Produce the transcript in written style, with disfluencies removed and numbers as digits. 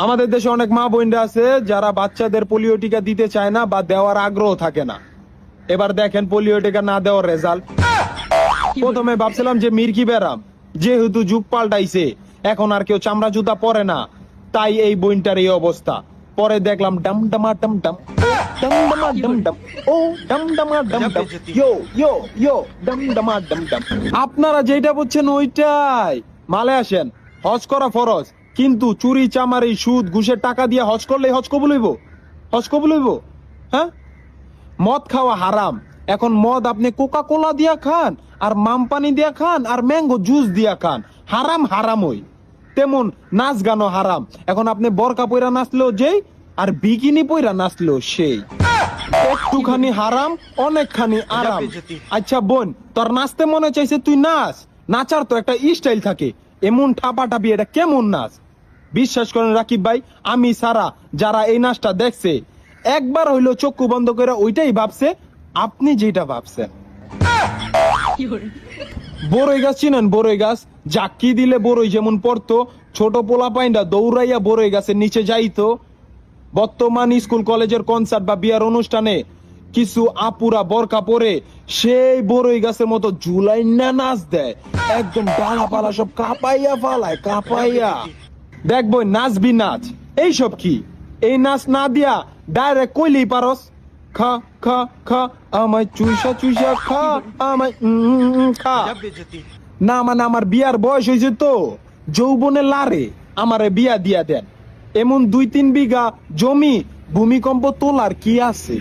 আমাদের দেশে অনেক মা বোনরা আছে যারা বাচ্চাদের পোলিও টিকা দিতে চায় না বা দেওয়ার আগ্রহ থাকে না। এবার দেখেন পোলিও টিকা না দেওয়ার রেজাল্ট। প্রথমে ভাবছিলাম যে মির্কি ব্যারাম, যেহেতু যুগ পাল্টাইছে এখন আর কেউ চামড়া জুতা পরে না, তাই এই বইনটার এই অবস্থা। পরে দেখলাম ডম ডমা ডম ডম, ডম ডমা ডম ডম, ও ডম ডমা ডম ডম, ইয়ো ইয়ো ইয়ো ডম ডমা ডম ডম। আপনারা যেটা বুঝছেন ওইটাই। মালে আসেন, হজ করা ফরজ, কিন্তু চুরি চামারি সুদ ঘুষের টাকা দিয়ে হজ করলে হজ কবুল হইব? হজ কবুল হইব? হ্যাঁ, মদ খাওয়া হারাম। এখন মদ আপনি কোকা কোলা দিয়া খান, আর মাম পানি দিয়া খান, আর ম্যাঙ্গো জুস দিয়া খান, হারাম হারামই। তেমন নাচ গানও হারাম। এখন আপনি বরকা পইরা নাচলেও যেই, আর বিকিনি পইরা নাচলেও সেই। একটুখানি হারাম, অনেকখানি আরাম। আচ্ছা বোন, তোর নাচতে মনে চাইছে, তুই নাচ। নাচার তো একটা স্টাইল থাকে, এমন ঠাপা ঠাপি এটা কেমন নাচ? বিশ্বাস করেন রাকিব ভাই, আমি সারা যারা এই নাচটা দেখছে একবার হইলো চক্ষু বন্ধ করে ওইটাই ভাবছে আপনি যেটা ভাবছেন। বড়ই গাছ চিনেন? বড়ই গাছ জাকি দিলে বড়ই যেমন পড়তো, ছোট পোলা পাইন্ডা দৌড়াইয়া বড়ই গাছের নিচে যাইতো। বর্তমান স্কুল কলেজের কনসার্ট বা বিয়ার অনুষ্ঠানে কিছু আপুরা বরকা পরে সেই বড়ই গাছের মতো ঝুলাই না নাচ দেয়, একদম ডালা পালা সব কাঁপাইয়া ফালায়, কাঁপাইয়া। দেখবো নাচবি নাচ, এইসব কি? এই নাচ না দিয়া ডাইরেক্ট কইলেই পারস, খা খা খা আমায় চুইসা চুইসা খা, আমায় খা। না মানে আমার বিয়ার বয়স হয়েছে তো, যৌবনে লারে আমারে বিয়া দিয়া দেন। এমন 2-3 বিঘা জমি ভূমিকম্প তোলার কি আছে?